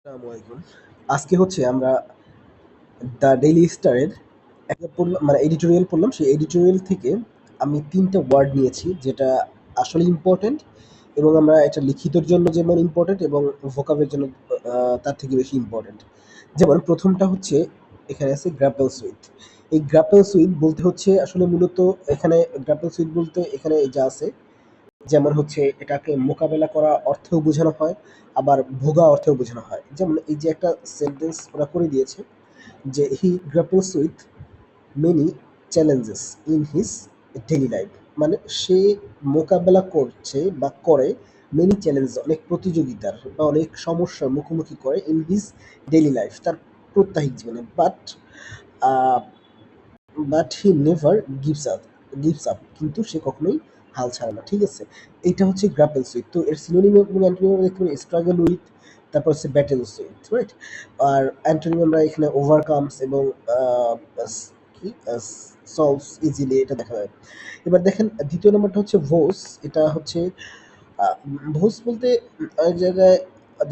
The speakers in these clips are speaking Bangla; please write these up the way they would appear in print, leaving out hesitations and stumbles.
আসসালামু আলাইকুম। আজকে হচ্ছে আমরা দ্য ডেইলি স্টারের একটা পড়লাম, মানে এডিটোরিয়াল পড়লাম। সেই এডিটোরিয়াল থেকে আমি ৩ টা ওয়ার্ড নিয়েছি যেটা আসলে ইম্পোর্টেন্ট, এবং আমরা এটা লিখিতর জন্য যেমন ইম্পোর্টেন্ট এবং ভোকাবের জন্য তার থেকে বেশি ইম্পোর্টেন্ট। যেমন ১ম টা হচ্ছে, এখানে আছে গ্রাপলস উইথ। এই গ্রাপলস উইথ বলতে হচ্ছে আসলে মূলত এখানে গ্রাপলস উইথ বলতে এখানে যা আছে, যেমন হচ্ছে এটাকে মোকাবেলা করা অর্থেও বোঝানো হয়, আবার ভোগা অর্থেও বোঝানো হয়। যেমন এই যে একটা সেন্টেন্স ওরা করে দিয়েছে যে he grapples with many challenges in his daily life, মানে সে মোকাবেলা করছে বা করে মেনি চ্যালেঞ্জ, অনেক প্রতিযোগিতার বা অনেক সমস্যার মুখোমুখি করে ইন হিজ ডেইলি লাইফ, তার প্রত্যাহিক জীবনে। But he never gives up, কিন্তু সে কখনোই হাল ছাড়ে না। ঠিক আছে, এইটা হচ্ছে গ্রাপেলস উইথ। তো এর সিনোনিম এবং অ্যান্টোনিম দেখতে পারি স্ট্রাগল উইথ, তারপর হচ্ছে ব্যাটেলস উইথ, রাইট? আর অ্যান্টোনিম আমরা এখানে ওভারকামস এবং কি সলভস ইজিলি, এটা দেখা যায়। এবার দেখেন দ্বিতীয় নম্বরটা হচ্ছে ভোস। এটা হচ্ছে ভোস বলতে অনেক জায়গায়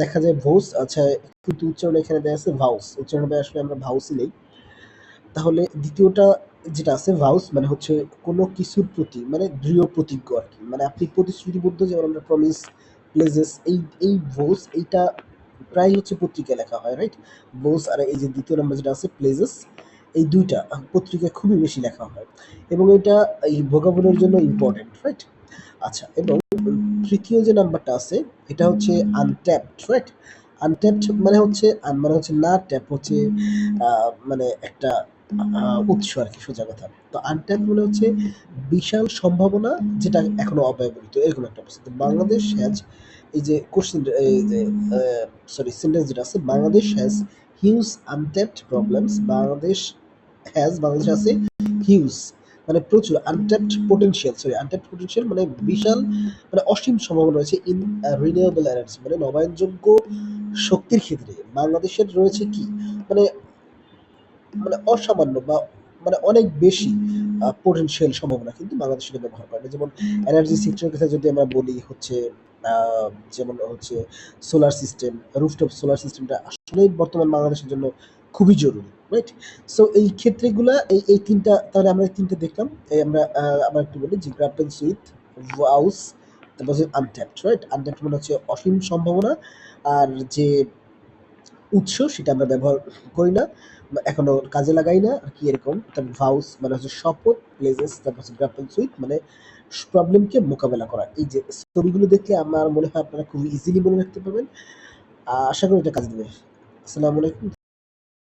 দেখা যায় ভোস, আচ্ছা, কিন্তু উচ্চারণ এখানে দেওয়া আছে ভাউস। উচ্চারণে আসলে আমরা ভাউসই নেই। তাহলে দ্বিতীয়টা যেটা আছে ভাউস, মানে হচ্ছে কোনো কিছুর প্রতি মানে দৃঢ় প্রতিজ্ঞ আর কি, মানে আপনি প্রতিশ্রুতিবদ্ধ, যেমন আমরা প্রমিস, প্লেজেস, এই ভোস, এইটা প্রায় হচ্ছে পত্রিকায় লেখা হয়, রাইট? ভোস আর এই যে দ্বিতীয় নম্বর যেটা আছে প্লেজেস, এই দুইটা পত্রিকায় খুবই বেশি লেখা হয়, এবং এটা এই ভোকাবুলারির জন্য ইম্পর্টেন্ট, রাইট? আচ্ছা, এবং তৃতীয় যে নাম্বারটা আছে এটা হচ্ছে আনট্যাপড, রাইট? আনট্যাপড মানে হচ্ছে মানে হচ্ছে না, ট্যাপ হচ্ছে মানে একটা উৎস আর কি, সোজা কথা। তো আনট্যাপড মানে হচ্ছে বিশাল সম্ভাবনা যেটা এখনো অব্যবহৃত, এরকম একটা অবস্থা। তো বাংলাদেশ হ্যাজ, এই যে কোশ্চেন, এই যে সেন্টেন্স যেটা আছে, Bangladesh has huge untapped problems. Bangladesh আছে হিউজ মানে প্রচুর, আনট্যাপড পোটেনশিয়াল মানে বিশাল, মানে অসীম সম্ভাবনা রয়েছে ইন রিনিউয়েবল এনার্জি, মানে নবায়নযোগ্য শক্তির ক্ষেত্রে বাংলাদেশের রয়েছে কি, মানে মানে অসামান্য বা মানে অনেক বেশি পোটেনশিয়াল সম্ভাবনা কিন্তু বাংলাদেশ সেটা ব্যবহার করে না। যেমন এনার্জি সেক্টরের কথা যদি আমরা বলি হচ্ছে, আহ, যেমন হচ্ছে সোলার সিস্টেম, রুফটপ সোলার সিস্টেমটা আসলেই বর্তমান বাংলাদেশের জন্য খুবই জরুরি, রাইট? সো এই ক্ষেত্রেগুলা এই তিনটা, তাহলে আমরা এই তিনটা দেখলাম। এই আমরা আবার একটু বলি যে গ্রাপেলস উইথ, ভাউস, তারপর হচ্ছে আনট্যাপড, রাইট? আনট্যাপড মানে হচ্ছে অসীম সম্ভাবনা, আর যে উৎস সেটা আমরা ব্যবহার করি না বা এখনো কাজে লাগাই না আর কি, এরকম। তারপর ভাউস মানে হচ্ছে শপথ, প্লেজেস, তারপর হচ্ছে গ্রাপলস উইথ মানে প্রবলেমকে মোকাবেলা করা। এই যে ছবিগুলো দেখলে আমার মনে হয় আপনারা খুব ইজিলি মনে রাখতে পারবেন। আশা করি এটা কাজে দেবে। আসসালামু আলাইকুম।